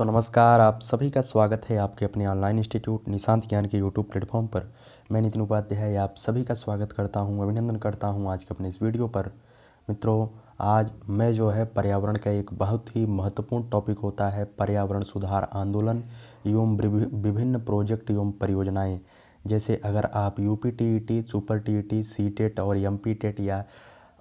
तो नमस्कार, आप सभी का स्वागत है आपके अपने ऑनलाइन इंस्टीट्यूट निशांत ज्ञान के यूट्यूब प्लेटफॉर्म पर। मैं नितिन उपाध्याय आप सभी का स्वागत करता हूं, अभिनंदन करता हूं आज के अपने इस वीडियो पर। मित्रों, आज मैं पर्यावरण का एक बहुत ही महत्वपूर्ण टॉपिक होता है पर्यावरण सुधार आंदोलन एवं विभिन्न प्रोजेक्ट एवं परियोजनाएँ। जैसे अगर आप UP TET, super TET, CTET और एमपी टेट या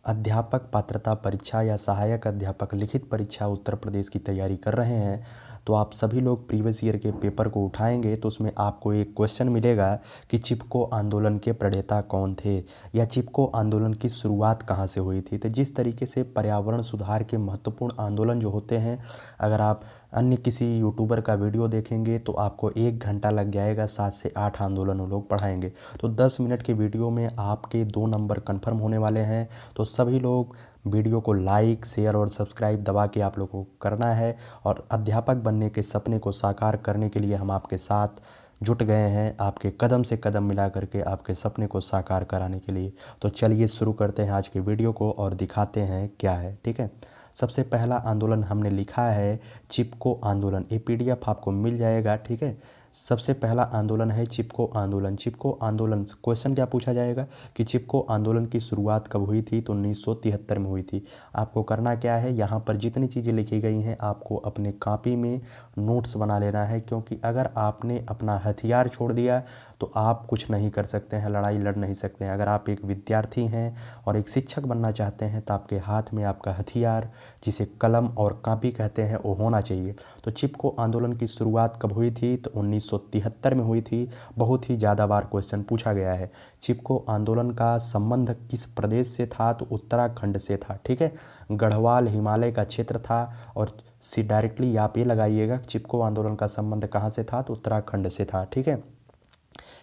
अध्यापक पात्रता परीक्षा या सहायक अध्यापक लिखित परीक्षा उत्तर प्रदेश की तैयारी कर रहे हैं, तो आप सभी लोग प्रीवियस ईयर के पेपर को उठाएंगे तो उसमें आपको एक क्वेश्चन मिलेगा कि चिपको आंदोलन के प्रणेता कौन थे या चिपको आंदोलन की शुरुआत कहाँ से हुई थी। तो जिस तरीके से पर्यावरण सुधार के महत्वपूर्ण आंदोलन जो होते हैं, अगर आप अन्य किसी यूट्यूबर का वीडियो देखेंगे तो आपको 1 घंटा लग जाएगा, 7 से 8 आंदोलन वो लोग पढ़ाएंगे। तो 10 मिनट के वीडियो में आपके 2 नंबर कन्फर्म होने वाले हैं। तो सभी लोग वीडियो को लाइक, शेयर और सब्सक्राइब दबा के आप लोगों को करना है और अध्यापक बनने के सपने को साकार करने के लिए हम आपके साथ जुट गए हैं, आपके कदम से कदम मिला करके आपके सपने को साकार कराने के लिए। तो चलिए शुरू करते हैं आज के वीडियो को और दिखाते हैं क्या है। ठीक है, सबसे पहला आंदोलन हमने लिखा है चिपको आंदोलन। ये पीडीएफ आपको मिल जाएगा। ठीक है, सबसे पहला आंदोलन है चिपको आंदोलन। चिपको आंदोलन क्वेश्चन क्या पूछा जाएगा कि चिपको आंदोलन की शुरुआत कब हुई थी, तो 1973 में हुई थी। आपको करना क्या है, यहाँ पर जितनी चीज़ें लिखी गई हैं आपको अपने कॉपी में नोट्स बना लेना है, क्योंकि अगर आपने अपना हथियार छोड़ दिया तो आप कुछ नहीं कर सकते हैं, लड़ाई लड़ नहीं सकते हैं। अगर आप एक विद्यार्थी हैं और एक शिक्षक बनना चाहते हैं तो आपके हाथ में आपका हथियार, जिसे कलम और कॉपी कहते हैं, वो होना चाहिए। तो चिपको आंदोलन की शुरुआत कब हुई थी, तो 1973 में हुई थी। बहुत ही ज़्यादा बार क्वेश्चन पूछा गया है। चिपको आंदोलन का संबंध किस प्रदेश से था, तो उत्तराखंड से था। ठीक है, गढ़वाल हिमालय का क्षेत्र था और डायरेक्टली आप ये लगाइएगा चिपको आंदोलन का संबंध कहाँ से था, तो उत्तराखंड से था। ठीक है,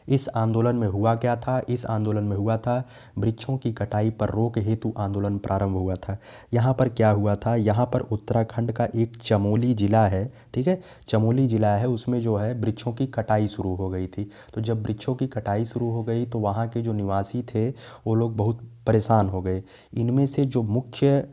इस आंदोलन में हुआ क्या था, इस आंदोलन में हुआ था वृक्षों की कटाई पर रोक हेतु आंदोलन प्रारंभ हुआ था। यहाँ पर क्या हुआ था, यहाँ पर उत्तराखंड का एक चमोली ज़िला है। ठीक है, चमोली ज़िला है, उसमें वृक्षों की कटाई शुरू हो गई थी। तो जब वृक्षों की कटाई शुरू हो गई तो वहाँ के जो निवासी थे वो लोग बहुत परेशान हो गए। इनमें से जो मुख्य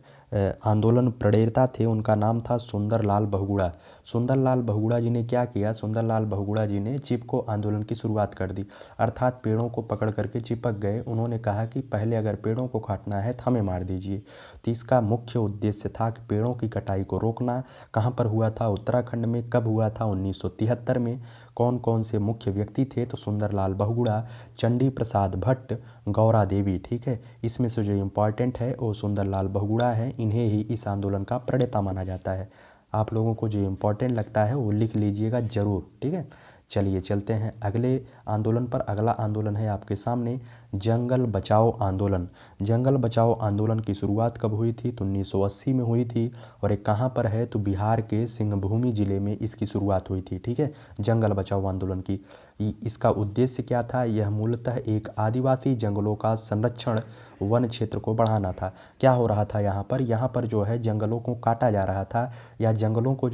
आंदोलन प्रणेता थे उनका नाम था सुंदरलाल बहुगुणा। सुंदरलाल बहुगुणा जी ने क्या किया, सुंदरलाल बहुगुणा जी ने चिपको आंदोलन की शुरुआत कर दी, अर्थात पेड़ों को पकड़ करके चिपक गए। उन्होंने कहा कि पहले अगर पेड़ों को काटना है तो हमें मार दीजिए। तो इसका मुख्य उद्देश्य था कि पेड़ों की कटाई को रोकना। कहाँ पर हुआ था, उत्तराखंड में। कब हुआ था, 1973 में। कौन कौन से मुख्य व्यक्ति थे, तो सुंदरलाल बहुगुणा, चंडी प्रसाद भट्ट, गौरा देवी। ठीक है, इसमें से जो इम्पॉर्टेंट है वो सुंदरलाल बहुगुणा है, इन्हें ही इस आंदोलन का प्रणेता माना जाता है। आप लोगों को जो इम्पोर्टेंट लगता है वो लिख लीजिएगा ज़रूर। ठीक है, चलिए चलते हैं अगले आंदोलन पर। अगला आंदोलन है आपके सामने जंगल बचाओ आंदोलन। जंगल बचाओ आंदोलन की शुरुआत कब हुई थी, तो 1980 में हुई थी और एक कहाँ पर है, तो बिहार के सिंहभूमि ज़िले में इसकी शुरुआत हुई थी। ठीक है, जंगल बचाओ आंदोलन की इसका उद्देश्य क्या था, यह मूलतः एक आदिवासी जंगलों का संरक्षण, वन क्षेत्र को बढ़ाना था। क्या हो रहा था यहाँ पर, जंगलों को काटा जा रहा था या जंगलों को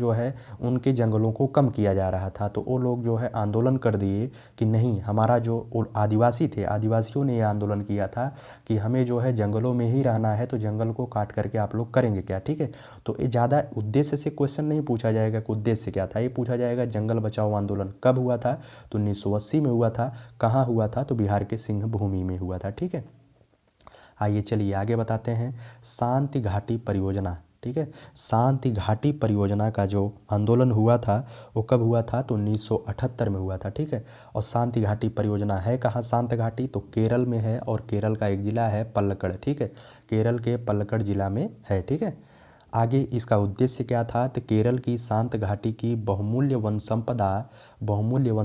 उनके जंगलों को कम किया जा रहा था। तो वो लोग आंदोलन कर दिए कि नहीं, हमारा जो आदिवासी थे, आदिवासियों ने यह आंदोलन किया था कि हमें जंगलों में ही रहना है, तो जंगल को काट करके आप लोग करेंगे क्या। ठीक है, तो ये ज़्यादा उद्देश्य से क्वेश्चन नहीं पूछा जाएगा कि उद्देश्य क्या था, ये पूछा जाएगा जंगल बचाओ आंदोलन कब हुआ था, तो 1980 में हुआ था। कहाँ हुआ था, तो बिहार के सिंहभूमि में हुआ था। ठीक है, आइए चलिए आगे बताते हैं शांति घाटी परियोजना। ठीक है, शांति घाटी परियोजना का जो आंदोलन हुआ था वो कब हुआ था, तो 1978 में हुआ था। ठीक है, और शांति घाटी परियोजना है कहाँ, शांति घाटी तो केरल में है और केरल का एक ज़िला है पलक्कड़। ठीक है, केरल के पलक्कड़ ज़िला में है। ठीक है, आगे इसका उद्देश्य क्या था, तो केरल की शांत घाटी की बहुमूल्य वन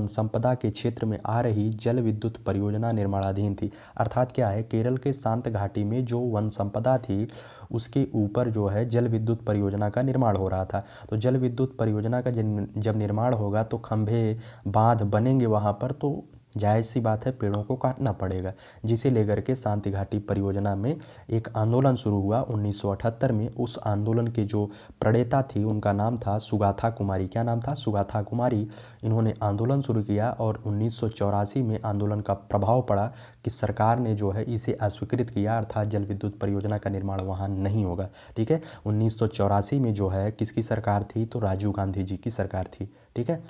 संपदा के क्षेत्र में आ रही जल विद्युत परियोजना निर्माणाधीन थी। अर्थात क्या है, केरल के शांत घाटी में जो वन संपदा थी उसके ऊपर जल विद्युत परियोजना का निर्माण हो रहा था। तो जल विद्युत परियोजना का जब निर्माण होगा तो खंभे बांध बनेंगे वहाँ पर, तो जायज़ सी बात है, पेड़ों को काटना पड़ेगा, जिसे लेकर के शांति घाटी परियोजना में एक आंदोलन शुरू हुआ 1978 में। उस आंदोलन के जो प्रणेता थी उनका नाम था सुगाथा कुमारी। क्या नाम था? सुगाथा कुमारी। इन्होंने आंदोलन शुरू किया और 1984 में आंदोलन का प्रभाव पड़ा कि सरकार ने जो है इसे अस्वीकृत किया, अर्थात जल विद्युत परियोजना का निर्माण वहाँ नहीं होगा। ठीक है, 1984 में जो है किसकी सरकार थी? तो राजीव गांधी जी की सरकार थी। ठीक है,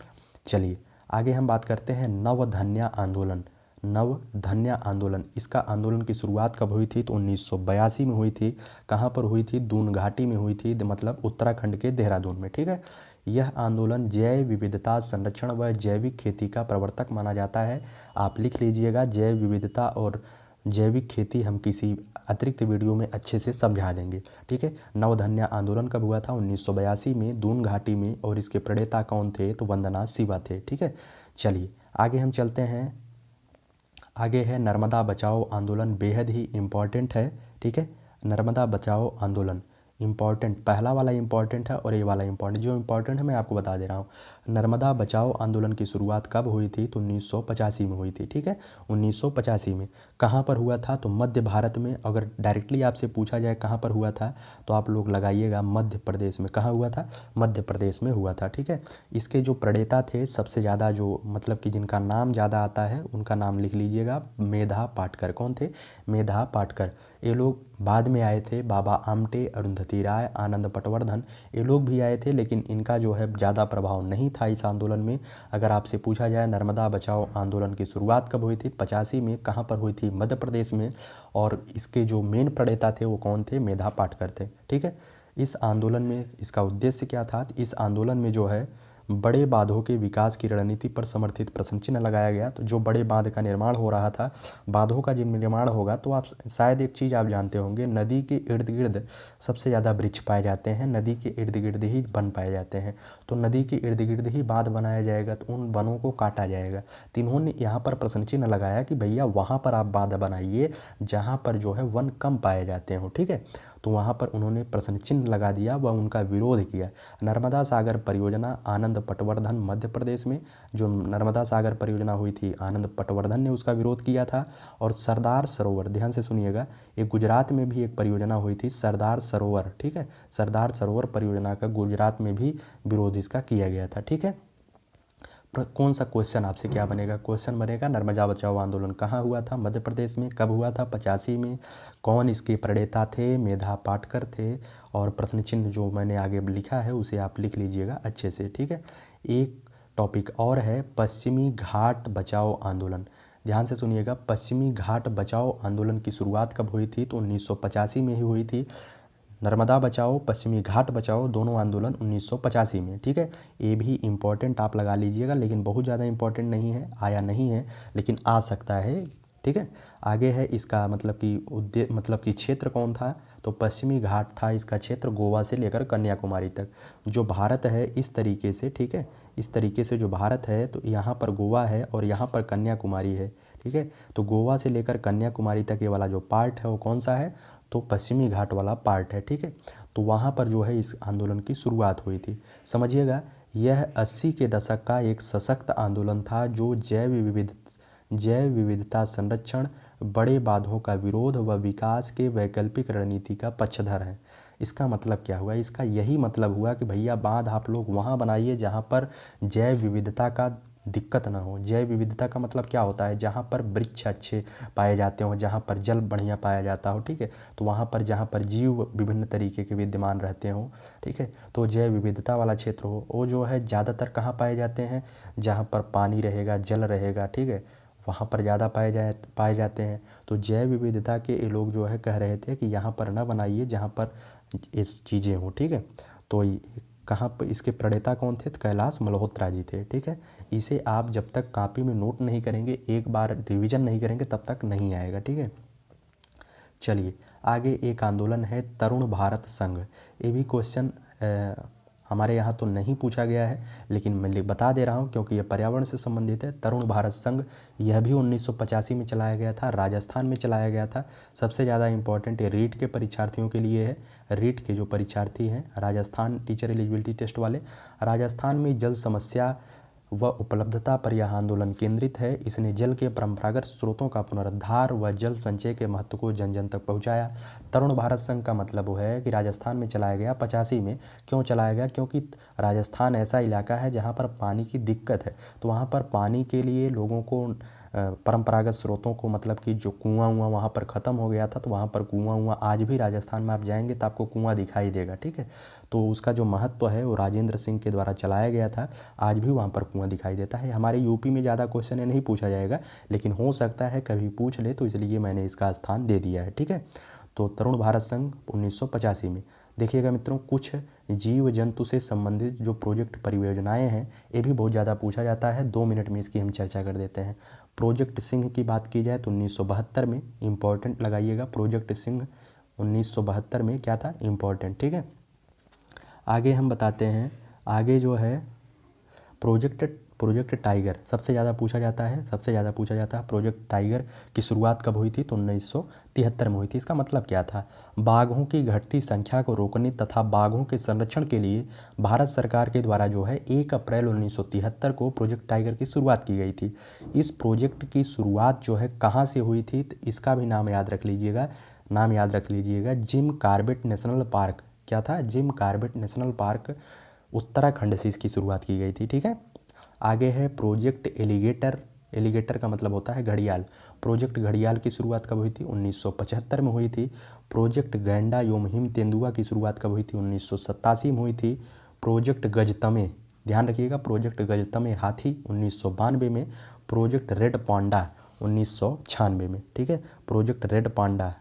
चलिए आगे हम बात करते हैं नवधन्या आंदोलन। नवधन्या आंदोलन, इसका आंदोलन की शुरुआत कब हुई थी? तो 1982 में हुई थी। कहाँ पर हुई थी? दून घाटी में हुई थी, मतलब उत्तराखंड के देहरादून में। ठीक है, यह आंदोलन जैव विविधता संरक्षण व जैविक खेती का प्रवर्तक माना जाता है। आप लिख लीजिएगा, जैव विविधता और जैविक खेती हम किसी अतिरिक्त वीडियो में अच्छे से समझा देंगे। ठीक है, नवधन्या आंदोलन कब हुआ था? 1982 में दून घाटी में, और इसके प्रणेता कौन थे? तो वंदना शिवा थे। ठीक है, चलिए आगे हम चलते हैं। आगे है नर्मदा बचाओ आंदोलन, बेहद ही इम्पॉर्टेंट है। ठीक है, नर्मदा बचाओ आंदोलन इम्पॉर्टेंट, पहला वाला इम्पॉर्टेंट है और ये वाला इम्पॉर्टेंट। जो इम्पॉर्टेंट है मैं आपको बता दे रहा हूँ। नर्मदा बचाओ आंदोलन की शुरुआत कब हुई थी? तो 1985 में हुई थी। ठीक है, 1985 में। कहाँ पर हुआ था? तो मध्य भारत में। अगर डायरेक्टली आपसे पूछा जाए कहाँ पर हुआ था, तो आप लोग लगाइएगा मध्य प्रदेश में। कहाँ हुआ था? मध्य प्रदेश में हुआ था। ठीक है, इसके जो प्रणेता थे सबसे ज़्यादा, जो मतलब कि जिनका नाम ज़्यादा आता है उनका नाम लिख लीजिएगा, मेधा पाटकर। कौन थे? मेधा पाटकर। ये लोग बाद में आए थे, बाबा आमटे, अरुंधति राय, आनंद पटवर्धन, ये लोग भी आए थे, लेकिन इनका जो है ज़्यादा प्रभाव नहीं था इस आंदोलन में। अगर आपसे पूछा जाए नर्मदा बचाओ आंदोलन की शुरुआत कब हुई थी? 85 में। कहाँ पर हुई थी? मध्य प्रदेश में। और इसके जो मेन प्रणेता थे वो कौन थे? मेधा पाटकर थे। ठीक है, इस आंदोलन में इसका उद्देश्य क्या था? इस आंदोलन में जो है बड़े बांधों के विकास की रणनीति पर समर्थित प्रश्न चिन्ह लगाया गया। तो जो बड़े बांध का निर्माण हो रहा था, बांधों का जब निर्माण होगा, तो आप शायद एक चीज़ आप जानते होंगे, नदी के इर्द गिर्द सबसे ज़्यादा वृक्ष पाए जाते हैं, नदी के इर्द गिर्द ही वन पाए जाते हैं। तो नदी के इर्द गिर्द ही बांध बनाया जाएगा, तो उन वनों को काटा जाएगा। तो इन्होंने यहाँ पर प्रश्न चिन्ह लगाया कि भैया वहाँ पर आप बांध बनाइए जहाँ पर जो है वन कम पाए जाते हो। ठीक है, तो वहाँ पर उन्होंने प्रश्न चिन्ह लगा दिया व उनका विरोध किया। नर्मदा सागर परियोजना, आनंद पटवर्धन, मध्य प्रदेश में जो नर्मदा सागर परियोजना हुई थी, आनंद पटवर्धन ने उसका विरोध किया था। और सरदार सरोवर, ध्यान से सुनिएगा, ये गुजरात में भी एक परियोजना हुई थी, सरदार सरोवर। ठीक है, सरदार सरोवर परियोजना का गुजरात में भी विरोध इसका किया गया था। ठीक है, कौन सा क्वेश्चन आपसे क्या बनेगा? क्वेश्चन बनेगा नर्मदा बचाओ आंदोलन कहाँ हुआ था? मध्य प्रदेश में। कब हुआ था? 85 में। कौन इसके प्रणेता थे? मेधा पाटकर थे। और प्रश्न चिन्ह जो मैंने आगे लिखा है उसे आप लिख लीजिएगा अच्छे से। ठीक है, एक टॉपिक और है पश्चिमी घाट बचाओ आंदोलन। ध्यान से सुनिएगा, पश्चिमी घाट बचाओ आंदोलन की शुरुआत कब हुई थी? तो 1985 में ही हुई थी। नर्मदा बचाओ, पश्चिमी घाट बचाओ, दोनों आंदोलन 1985 में। ठीक है, ये भी इम्पोर्टेंट आप लगा लीजिएगा, लेकिन बहुत ज़्यादा इम्पोर्टेंट नहीं है, आया नहीं है, लेकिन आ सकता है। ठीक है, आगे है इसका मतलब कि क्षेत्र कौन था? तो पश्चिमी घाट था इसका क्षेत्र, गोवा से लेकर कन्याकुमारी तक। जो भारत है इस तरीके से, ठीक है, इस तरीके से जो भारत है, तो यहाँ पर गोवा है और यहाँ पर कन्याकुमारी है। ठीक है, तो गोवा से लेकर कन्याकुमारी तक ये वाला जो पार्ट है वो कौन सा है? तो पश्चिमी घाट वाला पार्ट है। ठीक है, तो वहाँ पर जो है इस आंदोलन की शुरुआत हुई थी। समझिएगा, यह 80 के दशक का एक सशक्त आंदोलन था जो जैव विविधता संरक्षण, बड़े बांधों का विरोध व विकास के वैकल्पिक रणनीति का पक्षधर है। इसका मतलब क्या हुआ? इसका यही मतलब हुआ कि भैया बांध आप लोग वहाँ बनाइए जहाँ पर जैव विविधता का दिक्कत ना हो। जैव विविधता का मतलब क्या होता है? जहाँ पर वृक्ष अच्छे पाए जाते हो, जहाँ पर जल बढ़िया पाया जाता हो। ठीक है, तो वहाँ पर जहाँ पर जीव विभिन्न तरीके के विद्यमान रहते हो। ठीक है, तो जैव विविधता वाला क्षेत्र हो, वो जो है ज़्यादातर कहाँ पाए जाते हैं? जहाँ पर पानी रहेगा, जल रहेगा। ठीक है, वहाँ पर ज़्यादा पाए जाते हैं। तो जैव विविधता के ये लोग जो है कह रहे थे कि यहाँ पर ना बनाइए जहाँ पर इस चीज़ें हों। ठीक है, तो कहाँ पर इसके प्रणेता कौन थे? तो कैलाश मल्होत्रा जी थे। ठीक है, इसे आप जब तक कॉपी में नोट नहीं करेंगे, एक बार रिवीजन नहीं करेंगे, तब तक नहीं आएगा। ठीक है, चलिए आगे एक आंदोलन है तरुण भारत संघ। ये भी क्वेश्चन हमारे यहाँ तो नहीं पूछा गया है, लेकिन मैं बता दे रहा हूँ क्योंकि ये पर्यावरण से संबंधित है। तरुण भारत संघ, यह भी 1985 में चलाया गया था, राजस्थान में चलाया गया था। सबसे ज़्यादा इम्पोर्टेंट ये रीट के परीक्षार्थियों के लिए है। रीट के जो परीक्षार्थी हैं, राजस्थान टीचर एलिजिबिलिटी टेस्ट वाले, राजस्थान में जल समस्या व उपलब्धता पर यह आंदोलन केंद्रित है। इसने जल के परंपरागत स्रोतों का पुनरुद्धार व जल संचय के महत्व को जन जन तक पहुंचाया। तरुण भारत संघ का मतलब वो है कि राजस्थान में चलाया गया 85 में। क्यों चलाया गया? क्योंकि राजस्थान ऐसा इलाका है जहाँ पर पानी की दिक्कत है, तो वहाँ पर पानी के लिए लोगों को परंपरागत स्रोतों को, मतलब कि जो कुआं वहाँ पर ख़त्म हो गया था, तो वहाँ पर कुआं आज भी राजस्थान में आप जाएंगे तो आपको कुआं दिखाई देगा। ठीक है, तो उसका जो महत्व है वो राजेंद्र सिंह के द्वारा चलाया गया था। आज भी वहाँ पर कुआं दिखाई देता है। हमारे यूपी में ज़्यादा क्वेश्चन नहीं पूछा जाएगा, लेकिन हो सकता है कभी पूछ ले, तो इसलिए मैंने इसका स्थान दे दिया है। ठीक है, तो तरुण भारत संघ 1985 में। देखिएगा मित्रों, कुछ जीव जंतु से संबंधित जो प्रोजेक्ट परियोजनाएं हैं, ये भी बहुत ज़्यादा पूछा जाता है। 2 मिनट में इसकी हम चर्चा कर देते हैं। प्रोजेक्ट सिंह की बात की जाए तो 1972 में, इम्पोर्टेंट लगाइएगा, प्रोजेक्ट सिंह 1972 में क्या था? इम्पोर्टेंट। ठीक है, आगे हम बताते हैं। आगे जो है प्रोजेक्ट टाइगर सबसे ज़्यादा पूछा जाता है। प्रोजेक्ट टाइगर की शुरुआत कब हुई थी? तो 1973 में हुई थी। इसका मतलब क्या था? बाघों की घटती संख्या को रोकने तथा बाघों के संरक्षण के लिए भारत सरकार के द्वारा जो है 1 अप्रैल 1973 को प्रोजेक्ट टाइगर की शुरुआत की गई थी। इस प्रोजेक्ट की शुरुआत जो है कहाँ से हुई थी? तो इसका भी नाम याद रख लीजिएगा, जिम कॉर्बेट नेशनल पार्क। क्या था? Jim Corbett national park, Uttarakhand से इसकी शुरुआत की गई थी। ठीक है, आगे है प्रोजेक्ट एलिगेटर। एलिगेटर का मतलब होता है घड़ियाल। प्रोजेक्ट घड़ियाल की शुरुआत कब हुई थी? 1975 में हुई थी। प्रोजेक्ट गैंडा एवं हिम तेंदुआ की शुरुआत कब हुई थी? 1987 में हुई थी। प्रोजेक्ट गजतमे, ध्यान रखिएगा, प्रोजेक्ट गजतमे हाथी 1992 में। प्रोजेक्ट रेड पांडा 1996 में। ठीक है, प्रोजेक्ट रेड पांडा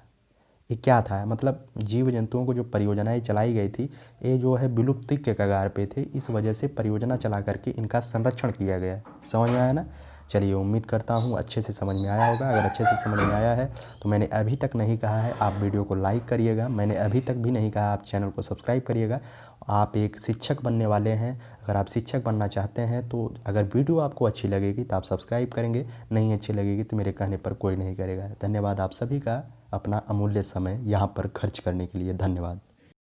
ये क्या था? मतलब जीव जंतुओं को जो परियोजनाएं चलाई गई थी, ये जो है विलुप्ति के कगार पे थे, इस वजह से परियोजना चला करके इनका संरक्षण किया गया। समझ में आया ना? चलिए, उम्मीद करता हूँ अच्छे से समझ में आया होगा। अगर अच्छे से समझ में आया है तो मैंने अभी तक नहीं कहा है आप वीडियो को लाइक करिएगा। मैंने अभी तक भी नहीं कहा आप चैनल को सब्सक्राइब करिएगा। आप एक शिक्षक बनने वाले हैं, अगर आप शिक्षक बनना चाहते हैं तो अगर वीडियो आपको अच्छी लगेगी तो आप सब्सक्राइब करेंगे, नहीं अच्छी लगेगी तो मेरे कहने पर कोई नहीं करेगा। धन्यवाद आप सभी का अपना अमूल्य समय यहाँ पर खर्च करने के लिए। धन्यवाद।